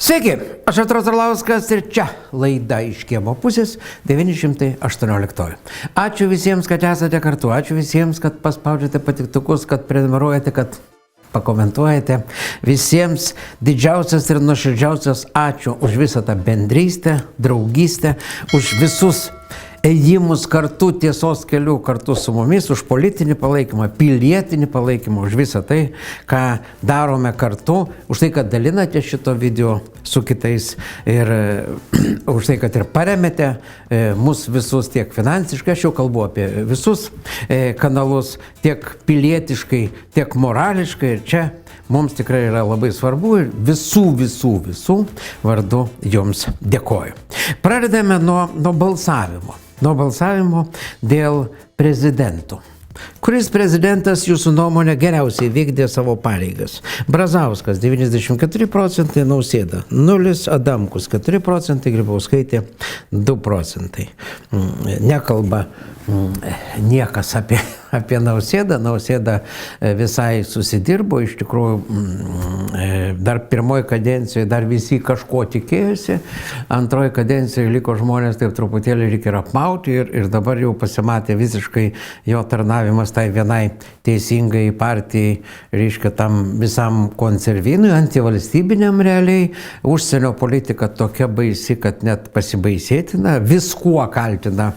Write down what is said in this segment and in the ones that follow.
Sveiki, aš Artūras Orlauskas ir čia laida iš kiemo pusės 918. Ačiū visiems, kad esate kartu, ačiū visiems, kad paspaudžiate patiktukus, kad prenumeruojate, kad pakomentuojate. Visiems didžiausias ir nuoširdžiausias ačiū už visą tą bendrystę, draugystę, už visus ėjimus kartu tiesos keliu, kartu su mumis, už politinį palaikymą, pilietinį palaikymą, už visą tai, ką darome kartu, už tai, kad dalinate šito video su kitais ir už tai, kad ir paremėte mus visus tiek finansiškai, aš jau kalbu apie visus kanalus, tiek pilietiškai, tiek morališkai ir čia mums tikrai yra labai svarbu ir visų vardu jums dėkoju. Pradedame nuo balsavimo. Nuo balsavimo dėl prezidentų. Kuris prezidentas jūsų nuomonė geriausiai vykdė savo pareigas? Brazauskas 94%, Nausėda 0, Adamkus 4%, Grybauskaitė 2%. Nekalba niekas apie Nausėdą. Nausėda visai susidirbo, iš tikrųjų dar pirmoji kadencijoje dar visi kažko tikėjosi, antroji kadencijoje liko žmonės taip truputėlį reikia apmauti ir dabar jau pasimatė visiškai jo tarnavimas tai vienai teisingai partijai, reiškia tam visam konservinui, antivalstybiniam realiai, užsienio politika tokia baisi, kad net pasibaisėtina, viskuo kaltina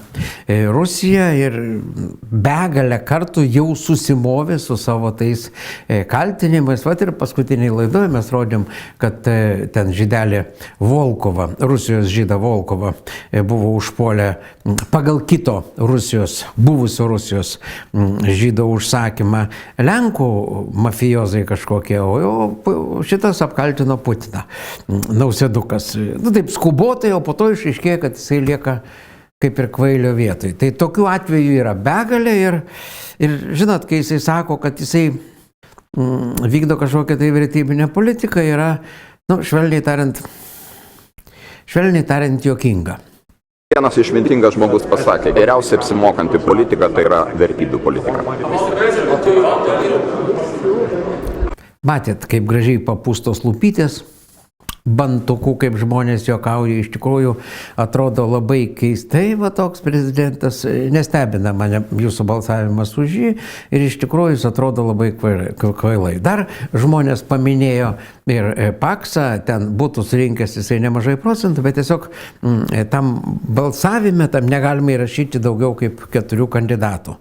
Rusija ir begalę kartų jau susimovė su savo tais kaltinimais. Vat ir paskutiniai laidoje mes rodėm, kad ten žydelė Volkova, Rusijos žyda Volkova buvo užpuolę pagal kito Rusijos, buvusio Rusijos žydo užsakymą Lenkų mafijozai kažkokie, o šitas apkaltino Putiną, Nausėdukas. Taip skubotai, o po to išaiškėjo, kad jisai lieka kaip ir kvailio vietoj. Tai tokių atvejų yra begalė ir žinot, kai jisai sako, kad jisai vykdo kažkokią tai vertybinę politiką, yra, švelniai tariant, juokinga. Vienas išmintingas žmogus pasakė, geriausiai apsimokanti politika tai yra vertybių politika. Matėt, kaip gražiai papūstos lūpytės, bantukų, kaip žmonės juokauja, iš tikrųjų atrodo labai keistai, va toks prezidentas, nestebina mane jūsų balsavimas už jį ir iš tikrųjų jis atrodo labai kvailai. Dar žmonės paminėjo ir Paksą, ten būtų surinkęs jisai nemažai procentų, bet tiesiog tam balsavime tam negalima įrašyti daugiau kaip 4 kandidatų.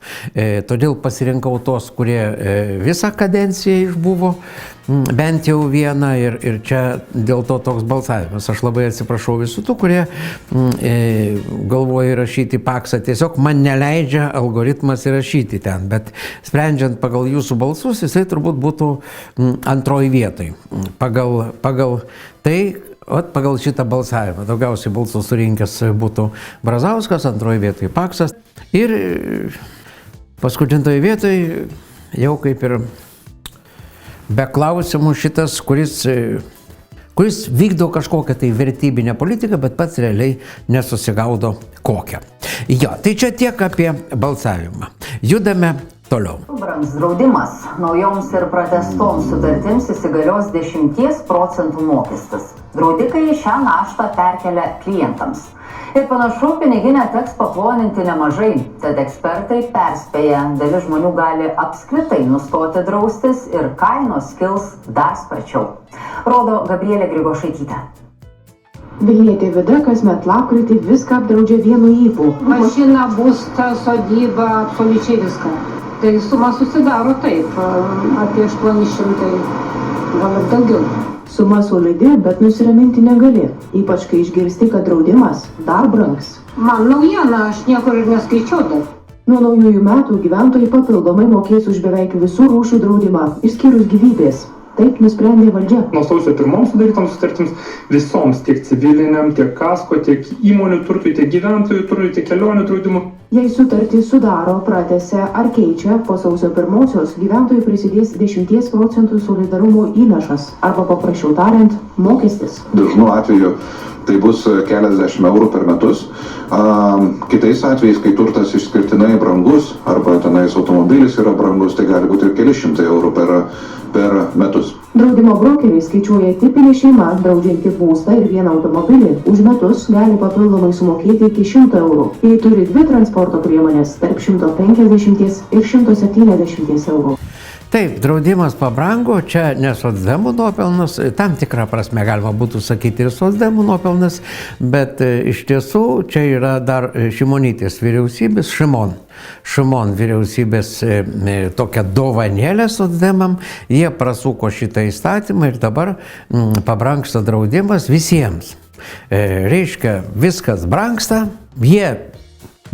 Todėl pasirinkau tos, kurie visą kadenciją išbuvo, bent jau vieną ir čia dėl to toks balsavimas. Aš labai atsiprašau visų tų, kurie galvoja įrašyti Paksą. Tiesiog man neleidžia algoritmas įrašyti ten, bet sprendžiant pagal jūsų balsus, jisai turbūt būtų antroji vietoj. Pagal tai, pagal šitą balsavimą. Daugiausiai balsų surinkęs būtų Brazauskas, antroji vietoj Paksas. Ir paskutintoje vietoj jau kaip ir be klausimų šitas, kuris vykdo kažkokią tai vertybinę politiką, bet pats realiai nesusigaudo kokią. Jo, tai čia tiek apie balsavimą. Judame toliau. Brangs draudimas. Naujoms ir pratestoms sutartims įsigalios 10% mokestis. Draudikai šią naštą perkelia klientams. Ir panašu, piniginę teks paploninti nemažai, tad ekspertai perspėja, dalis žmonių gali apskritai nustoti draustis ir kainos kils dar sparčiau. Rodo Gabrielė Grigošaitytė. Vilnietė Vida kasmet lapkritį viską apdraudžia vienu ypu. Mašina, būstas, sodyba, absoliučiai viską. Tai suma susidaro taip, apie 800, gal ir daugiau. Suma solidi, bet nusiraminti negali, ypač kai išgirsti, kad draudimas dar brangs. Man naujiena, aš niekur ir neskaičiau dar. Nuo naujųjų metų gyventojai papildomai mokės už beveik visų rūšių draudimą, išskyrus gyvybės. Taip nusprendė valdžia. Nuo sausio 1 sudarytoms sutartims visoms, tiek civiliniam, tiek kasko, tiek įmonių turtui, tiek gyventojų turtui, tiek kelionių draudimų. Jei sutartį sudaro, pratęsia ar keičia, po sausio 1 gyventojai prisidės 10% solidarumo įnašas arba paprasčiau tariant, mokestis. Dažnu atveju tai bus keliasdešimt eurų per metus. Kitais atvejais, kai turtas išskirtinai brangus arba tenais automobilis yra brangus, tai gali būti ir keli šimtai eurų per metus. Draudimo brokeriai skaičiuoja, tipinė šeima, draudžianti būstą ir vieną automobilį, už metus gali papildomai sumokėti iki 100 eurų. Jei turi 2 transporto priemonės, tarp 150 ir 170 eurų. Taip, draudimas pabrango, čia ne socdemų nuopelnas, tam tikrą prasme galima būtų sakyti ir socdemų nuopelnas, bet iš tiesų čia yra dar Šimonytės vyriausybės, Šimon vyriausybės tokia dovanėlė socdemam, jie prasuko šitą įstatymą ir dabar pabrangsta draudimas visiems. Reiškia, viskas brangsta,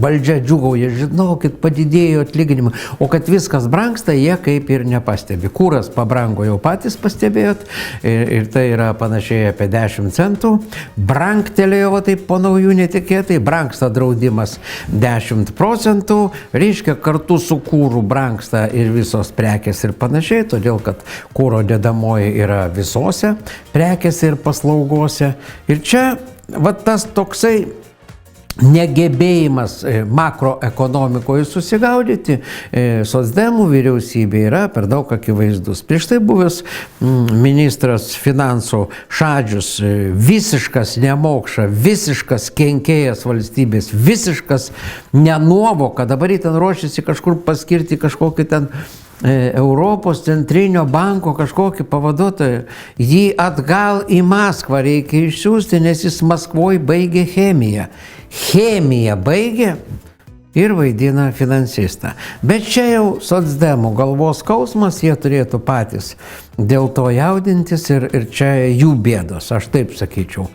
valdžia džiūgauja, žinokit, padidėjo atlyginimą, o kad viskas brangsta, jie kaip ir nepastebi. Kūras pabrango, jau patys pastebėjot, ir tai yra panašiai apie 10 centų. Brangtelėjo taip po naujų netikėtai, brangsta draudimas 10%, reiškia kartu su kūru brangsta ir visos prekės ir panašiai, todėl kad kūro dedamoji yra visose prekėse ir paslaugose. Ir čia va tas toksai negebėjimas makroekonomikoje susigaudyti socdemų vyriausybė yra per daug akivaizdus. Prieš tai buvęs ministras finansų Šadžius, visiškas nemokša, visiškas kenkėjas valstybės, visiškas nenuovoka, dabar jį ten ruošiasi kažkur paskirti kažkokį ten Europos centrinio banko kažkokį pavaduotoją, jį atgal į Maskvą reikia išsiųsti, nes jis Maskvoje baigė chemiją. Chemiją baigė ir vaidina finansistą. Bet čia jau socdemų galvos skausmas, jie turėtų patys dėl to jaudintis ir čia jų bėdos, aš taip sakyčiau.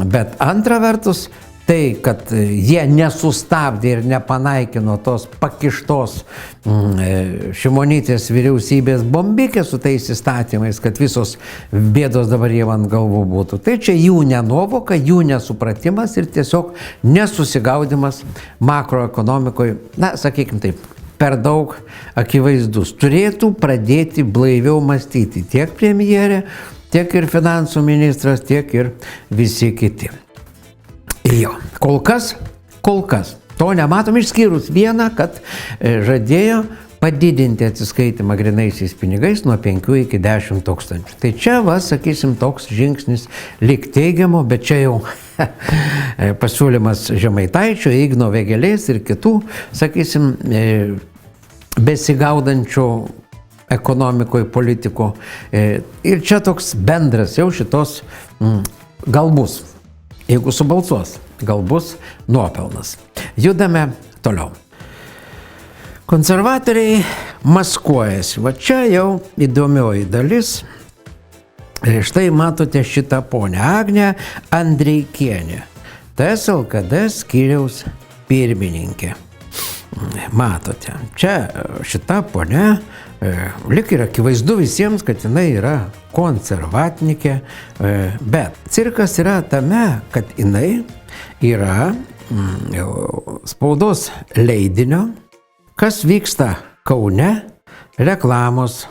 Bet antra vertus, tai, kad jie nesustabdė ir nepanaikino tos pakištos Šimonytės vyriausybės bombikės su tais įstatymais, kad visos bėdos dabar jie ant galvų būtų. Tai čia jų nenuovoka, jų nesupratimas ir tiesiog nesusigaudimas makroekonomikoje, na, sakykime taip, per daug akivaizdus. Turėtų pradėti blaiviau mąstyti tiek premjerė, tiek ir finansų ministras, tiek ir visi kiti. Jo, kol kas, to nematom išskyrus vieną, kad žadėjo padidinti atsiskaitimą grynaisiais pinigais nuo 5 iki 10 tūkstančių. Tai čia, sakysim, toks žingsnis lyg teigiamo, bet čia jau pasiūlymas Žemaitaičio, Igno Vėgėlės ir kitų, sakysim, besigaudančių ekonomikoje, politikų. Ir čia toks bendras jau šitos galbus. Jeigu subalsuos, gal bus nuopelnas. Judame toliau. Konservatoriai maskuojasi. Va čia jau įdomioji dalis. Štai matote šitą ponę Agnę Andreikienę. TS LKD skyriaus pirmininkė. Matote, čia šita ponė, lyg ir akivaizdu visiems, kad jinai yra konservatnikė, bet cirkas yra tame, kad jinai yra spaudos leidinio, kas vyksta Kaune, reklamos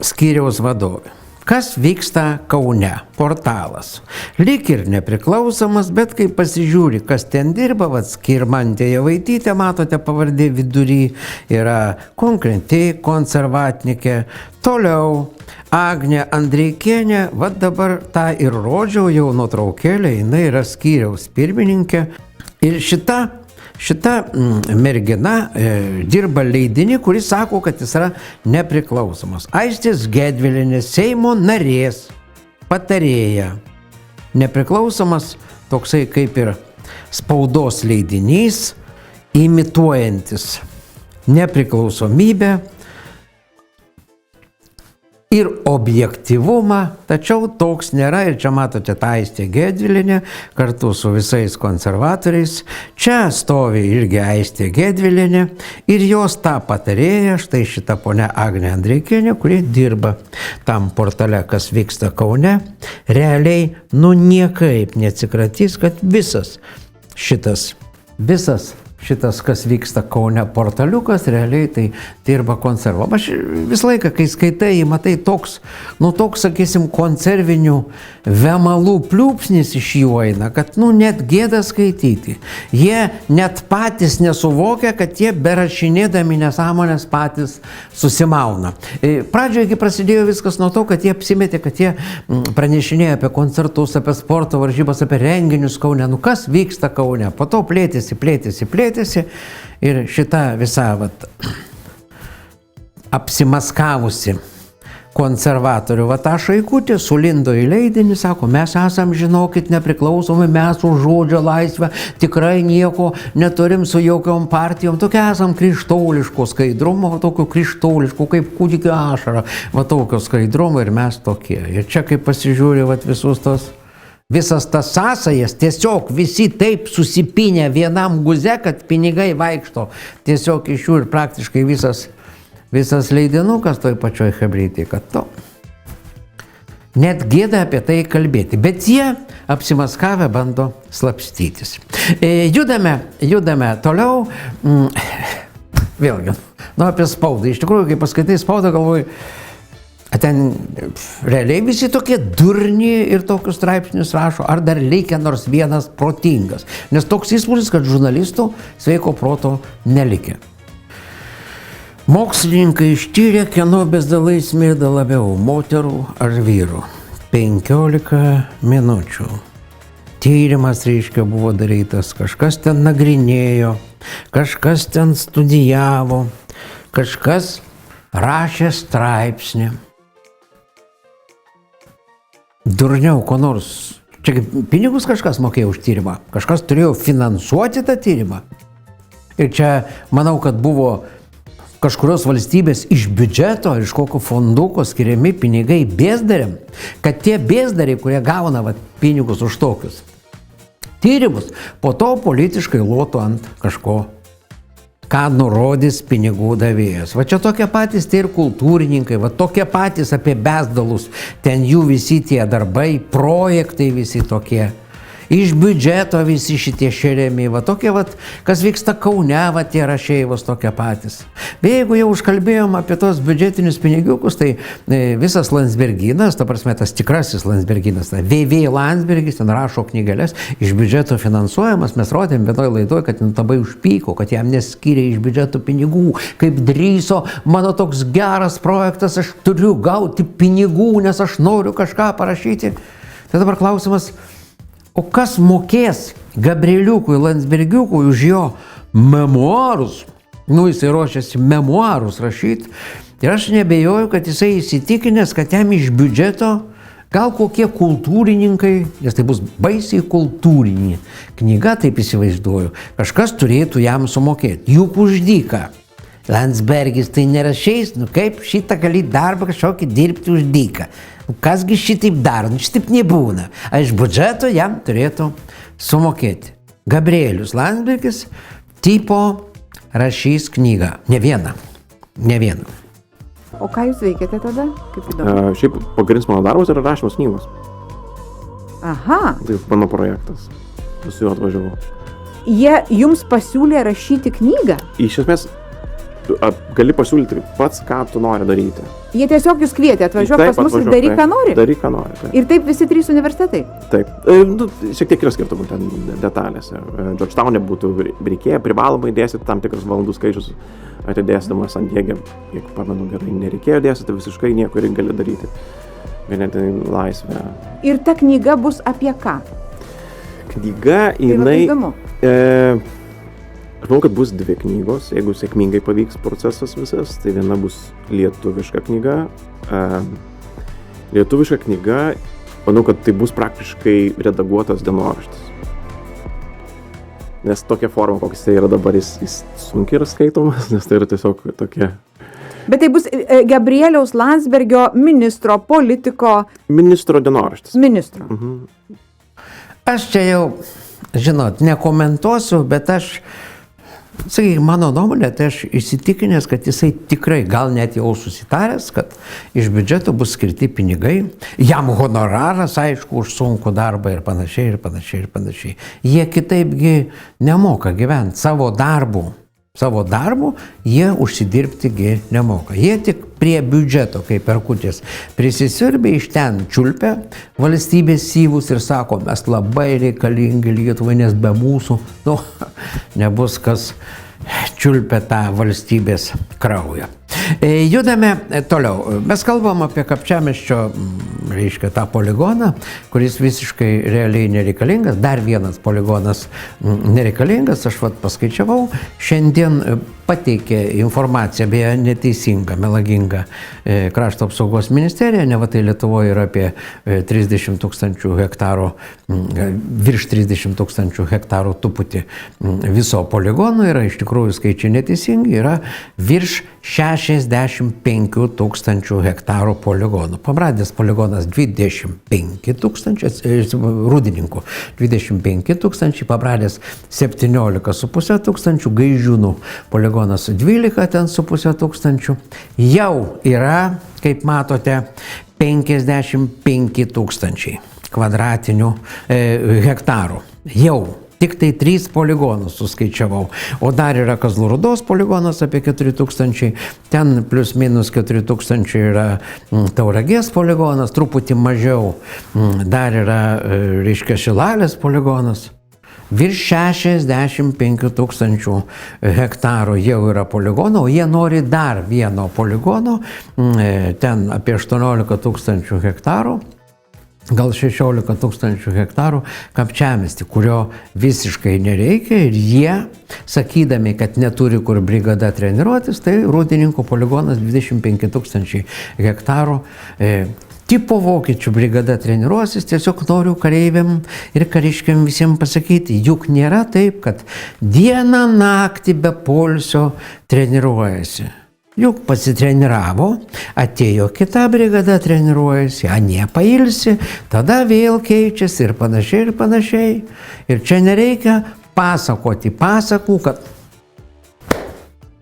skyriaus vadovė. Kas vyksta Kaune? Portalas. Lyg ir nepriklausomas, bet kai pasižiūri, kas ten dirba, Skirmantė Javaitytė, matote pavardė vidury, yra konkreti konservatnikė. Toliau Agnė Andreikienė, dabar tą ir rodžiau jau nuotraukėlę, jinai yra skyriaus pirmininkė. Ir šita mergina dirba leidinį, kuris sako, kad jis yra nepriklausomas. Aistės Gedvilienės, Seimo narės patarėja. Nepriklausomas toksai kaip ir spaudos leidinys, imituojantis nepriklausomybę ir objektyvumą, tačiau toks nėra. Ir čia matote tą Aistę Gedvilienę kartu su visais konservatoriais. Čia stovi irgi Aistė Gedvilienė ir jos tą patarėja, štai šita ponia Agnė Andreikienė, kuri dirba tam portale, kas vyksta Kaune. Realiai, niekaip neatsikratys, kad visas šitas, kas vyksta Kaune portaliukas, realiai tai dirba konservo. Aš visą laiką, kai skaitai, matai toks, sakysim, konservinių vemalų pliūpsnis iš jų eina, kad, net gėda skaityti. Jie net patys nesuvokia, kad jie berašinėdami nesąmonės patys susimauna. Pradžioje prasidėjo viskas nuo to, kad jie apsimetė, kad jie pranešinėjo apie koncertus, apie sporto varžybas, apie renginius Kaune. Kas vyksta Kaune? Po to plėtėsi ir šita visa apsimaskavusi konservatorių Šaikutė sulindo į leidinį, sako, mes esam, žinokit, nepriklausomi, mes už žodžio laisvę tikrai nieko neturim su jokiom partijom, tokia esam krištoliško skaidrumo, tokio krištoliško, kaip kūdikio ašara, tokio skaidrumo ir mes tokie. Ir čia, kai pasižiūrė visas tas sąsajas, tiesiog visi taip susipinę vienam guze, kad pinigai vaikšto tiesiog iš jų ir praktiškai visas leidinukas toj pačioj chebrytėje, kad net gėda apie tai kalbėti, bet jie apsimaskavę bando slapstytis. Judame toliau, vėlgi, apie spaudą. Iš tikrųjų, kai paskaitai spaudą, galvoju, ten realiai visi tokie durni ir tokius straipsnius rašo, ar dar likę nors vienas protingas. Nes toks įspūdis, kad žurnalistų sveiko proto nelikė. Mokslininkai ištyrė, kieno bezdalai smirda labiau, moterų ar vyrų. 15 minučių. Tyrimas, reiškia, buvo darytas, kažkas ten nagrinėjo, kažkas ten studijavo, kažkas rašė straipsnį. Durniau, ko nors. Čia pinigus kažkas mokėjo už tyrimą, kažkas turėjo finansuoti tą tyrimą. Ir čia, manau, kad buvo kažkurios valstybės iš biudžeto, iš kokio fonduko skiriami pinigai bėzdariam, kad tie bėzdariai, kurie gauna pinigus už tokius tyrimus, po to politiškai lotų ant kažko, ką nurodys pinigų davėjas. Čia tokie patys tai ir kultūrininkai, tokie patys apie bezdalus, ten jų visi tie darbai, projektai visi tokie. Iš biudžeto visi šitie šeriami, tokie, kas vyksta Kaune, tie rašėjai tokie patys. Bet jeigu jau užkalbėjom apie tos biudžetinius pinigiukus, tai visas Landsbergynas, ta prasme, tas tikrasis Landsbergynas, VV Landsbergis, ten rašo knygelės, iš biudžeto finansuojamas, mes rodėm vienoje laidoje, kad labai užpyko, kad jam neskyrė iš biudžeto pinigų, kaip drįso, mano toks geras projektas, aš turiu gauti pinigų, nes aš noriu kažką parašyti. Tai dabar klausimas, o kas mokės Gabrieliukui Landsbergiukui už jo memuarus? Jisai ruošiasi memuarus rašyti. Ir aš nebejoju, kad jisai įsitikinęs, kad jam iš biudžeto gal kokie kultūrininkai, nes tai bus baisiai kultūrinė knyga, taip įsivaizduoju, kažkas turėtų jam sumokėti. Juk už dyką. Landsbergis tai nerašeis, kaip šitą gali darbą kažkokį dirbti už dyką. Kasgi šitaip daro, šitaip nebūna. A iš biudžeto jam turėtų sumokėti. Gabrielius Landsbergis tipo rašys knygą. Ne vieną. O ką jūs veikiate tada? Kaip įdomu? Šiaip pagrindinis mano darbas yra rašymas knygos. Aha. Tai mano projektas. Su juo atvažiavau. Jie jums pasiūlė rašyti knygą? Iš esmės, gali pasiūlyti pats, ką tu nori daryti. Jie tiesiog jūs kvietė, atvažiuok pas mus ir daryk, ką nori? Daryk, ką nori. Taip. Ir taip visi 3 universitetai? Taip. Šiek tiek yra skirtumų ten detalėse. Georgetown'e būtų reikėję privalomai dėstyti tam tikras valandų skaičius atidėstydamas San Diege. Jeigu pamenu gerai, nereikėjo dėstyti visiškai nieko ir gali daryti. Ganėtinai laisvę. Ir ta knyga bus apie ką? Knyga, jinai... Aš manau, kad bus 2 knygos, jeigu sėkmingai pavyks procesas visas, tai viena bus lietuviška knyga. Lietuviška knyga, manau, kad tai bus praktiškai redaguotas dienoraštis. Nes tokia forma, koks tai yra dabar, jis sunkiai yra skaitomas, nes tai yra tiesiog tokia... Bet tai bus Gabrieliaus Landsbergio ministro, politiko... Ministro dienoraštis. Ministro. Aš čia jau, žinot, nekomentuosiu, bet aš Sakykime, mano nuomonė, tai aš įsitikinęs, kad jisai tikrai gal net jau susitaręs, kad iš biudžeto bus skirti pinigai, jam honoraras, aišku, už sunkų darbą ir panašiai, ir panašiai, ir panašiai. Jie kitaipgi nemoka gyventi savo darbu. Savo darbu jie užsidirbtigi nemoka. Jie tik prie biudžeto, kaip perkutės, prisisirbė iš ten čiulpę valstybės syvus ir sako, mes labai reikalingi Lietuvai, nes be mūsų nebus kas čiulpė tą valstybės kraują. Judame toliau. Mes kalbam apie Kapčiamiesčio, reiškia, tą poligoną, kuris visiškai realiai nereikalingas. Dar vienas poligonas nereikalingas, aš paskaičiavau. Šiandien pateikė informaciją, beje, neteisingą, melagingą Krašto apsaugos ministerija. Neva tai Lietuvoje yra apie 30 000 hektarų, virš 30 000 hektarų tuputį viso poligono. Yra iš tikrųjų skaičiai neteisingi, yra virš 65 000 hektarų poligonų. Pabradės poligonas 25 000, Rūdininkų 25 000, Pabradės 17,5 tūkstančių, Gaižiūnų poligonas 12,5 tūkstančių. Jau yra, kaip matote, 55 000 kvadratinių hektarų. Jau. Tik tai 3 poligonus suskaičiavau. O dar yra Kazlų Rūdos poligonas apie 4 000, ten plius minus 4 000 yra Tauragės poligonas, truputį mažiau. Dar yra, reiškia, Šilalės poligonas. Virš 65 000 hektarų jau yra poligono, o jie nori dar vieno poligono, ten apie 18 000 hektarų. Gal 16 000 hektarų Kapčiamiestį, kurio visiškai nereikia ir jie, sakydami, kad neturi kur brigada treniruotis, tai Rūdininkų poligonas 25 000 hektarų. Tipo vokiečių brigada treniruosis, tiesiog noriu kareiviam ir kariškiam visiems pasakyti, juk nėra taip, kad dieną naktį be poilsio treniruojasi. Juk pasitreniravo, atėjo kita brigada treniruojasi, anie pailsi, tada vėl keičiasi ir panašiai, ir panašiai. Ir čia nereikia pasakoti pasakų, kad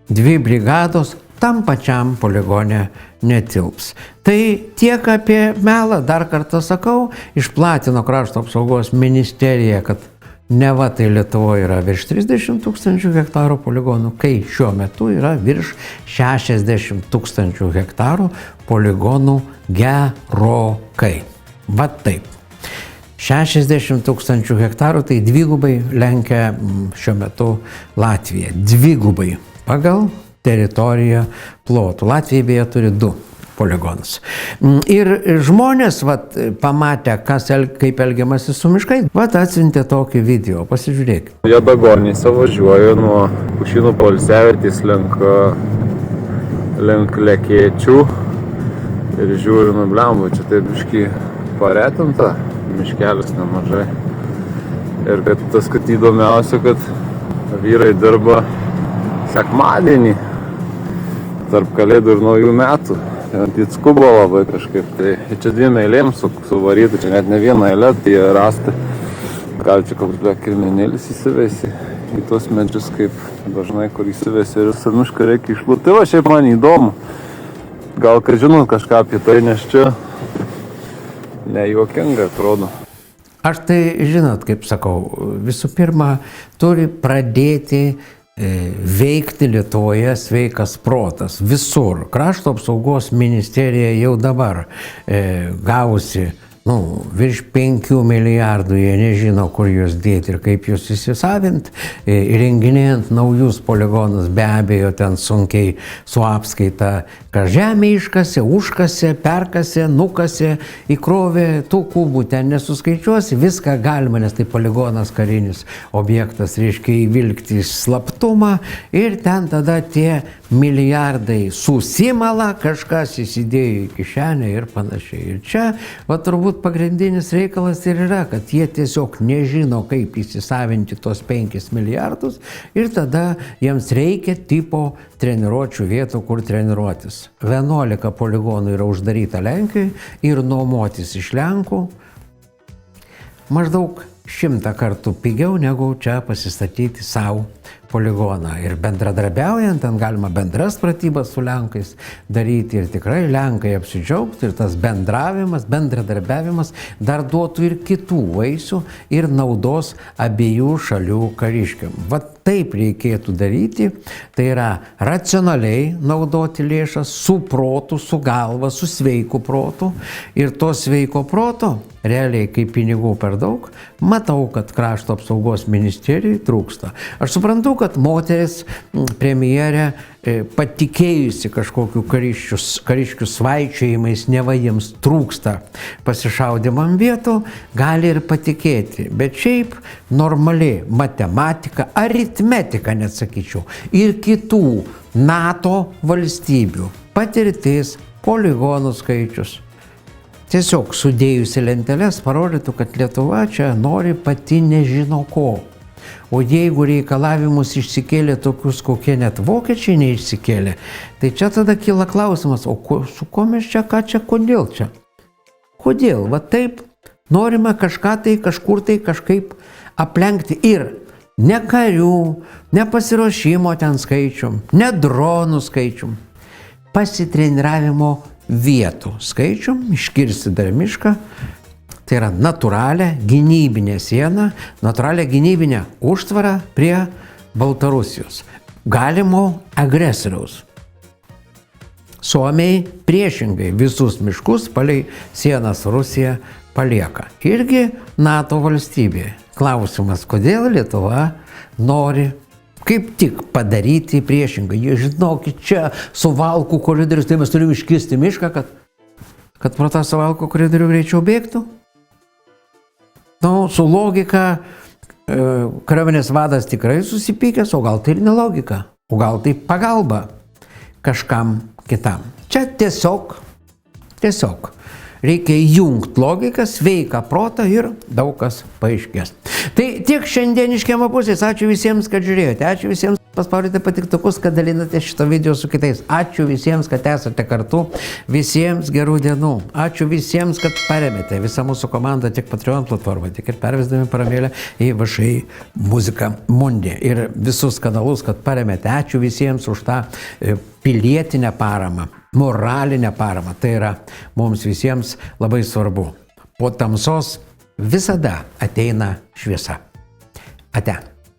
2 brigados tam pačiam poligone netilps. Tai tiek apie melą, dar kartą sakau, išplatino Krašto apsaugos ministerija, kad neva tai Lietuvoje yra virš 30 000 hektarų poligonų, kai šiuo metu yra virš 60 000 hektarų poligonų gerokai. Va taip. 60 000 hektarų tai dvigubai lenkia šiuo metu Latvija. Dvigubai pagal teritoriją plotų. Latvija beje turi 2 poligonus. Ir žmonės, pamatę, kaip elgiamasi su miškais, atsiuntė tokį video. Pasižiūrėkit. Jadagonėse važiuoju nuo Pušynų poilsiavietės link Lekėčių ir žiūriu, blemba, čia taip biškį paretinta, miškelis nemažai. Ir kad įdomiausia, kad vyrai dirba sekmadienį tarp Kalėdų ir Naujų metų. Tai skubo labai kažkaip, tai čia 2 eilėm suvaryti, čia net ne 1 eilė, tai rasti, gal čia koks kirminėlis įsivesi į tuos medžius, kaip dažnai kur įsivesi ir visą mišką reikia išplūti. Tai va, šiaip man įdomu, gal kad žinot kažką apie tai, nes čia nejuokinga atrodo. Aš tai, žinot, kaip sakau, visų pirma, turi pradėti veikti Lietuvoje sveikas protas visur. Krašto apsaugos ministerija jau dabar gavusi virš 5 milijardų, jie nežino, kur juos dėti ir kaip juos įsisavint. Įrenginėjant naujus poligonus, be abejo, ten sunkiai su apskaita, ką žemė iškasė, užkasė, perkasė, nukasė, įkrovė, tų kubų ten nesuskaičiuosi, viską galima, nes tai poligonas karinis objektas, reiškia įvilkti slaptumą ir ten tada tie milijardai susimala, kažkas įsidėjo į kišenę ir panašiai. Ir čia, turbūt pagrindinis reikalas ir yra, kad jie tiesiog nežino, kaip įsisavinti tos 5 milijardus ir tada jiems reikia tipo treniruočių vietų, kur treniruotis. 11 poligonų yra uždaryta Lenkijoje ir nuomotis iš Lenkų maždaug 100 kartų pigiau negu čia pasistatyti savo poligoną. Ir bendradarbiaujant, ten galima bendras pratybas su Lenkais daryti ir tikrai Lenkai apsidžiaugti ir tas bendradarbiavimas dar duotų ir kitų vaisių ir naudos abiejų šalių kariškiam. Va taip reikėtų daryti, tai yra racionaliai naudoti lėšas su protu, su galva, su sveiku protu ir to sveiko proto, realiai kai pinigų per daug, matau, kad krašto apsaugos ministerijai trūksta. Aš suprantu, kad moteris premjerė patikėjusi kažkokiu kariškių svaičiojimais, neva jiems trūksta pasišaudimam vietų, gali ir patikėti. Bet šiaip normali matematika, aritmetika, net sakyčiau, ir kitų NATO valstybių patirtis, poligonų skaičius. Tiesiog sudėjusi lenteles parodytų, kad Lietuva čia nori pati nežino ko. O jeigu reikalavimus išsikėlė tokius, kokie net vokiečiai neišsikėlė, tai čia tada kyla klausimas, o su ko mes čia, ką čia, kodėl čia? Kodėl? Va taip norime kažką tai, kažkur tai kažkaip aplenkti ir ne karių, ne pasiruošimo ten skaičium, ne dronų skaičium, pasitreniravimo vietų skaičium, iškirsti dar mišką, tai yra natūralią gynybinę sieną, natūralią gynybinę užtvarą prie Baltarusijos, galimo agresoriaus. Suomiai priešingai visus miškus palei sienas Rusija palieka. Irgi NATO valstybė. Klausimas, kodėl Lietuva nori kaip tik padaryti priešingai. Jie žinokit, čia Suvalkų koridorius, tai mes turime iškirsti mišką, kad pro tą Suvalkų koridorių greičiau bėgtų. Nu, su logika kariuomenės vadas tikrai susipykęs, o gal tai ir nelogika, o gal tai pagalba kažkam kitam. Čia tiesiog reikia jungti logiką, sveiką protą ir daug kas paaiškės. Tai tiek šiandien iš Kiemo pusės. Ačiū visiems, kad žiūrėjote. Ačiū visiems, paspaudėte patiktukus, kad dalinate šito video su kitais. Ačiū visiems, kad esate kartu. Visiems gerų dienų. Ačiū visiems, kad paremėte visą mūsų komandą tiek Patreon platformą, tiek ir pervesdami paramėlę į VŠI Muzika Mundi. Ir visus kanalus, kad paremėte. Ačiū visiems už tą pilietinę paramą, moralinę paramą. Tai yra mums visiems labai svarbu. Po tamsos visada ateina šviesa. Ate.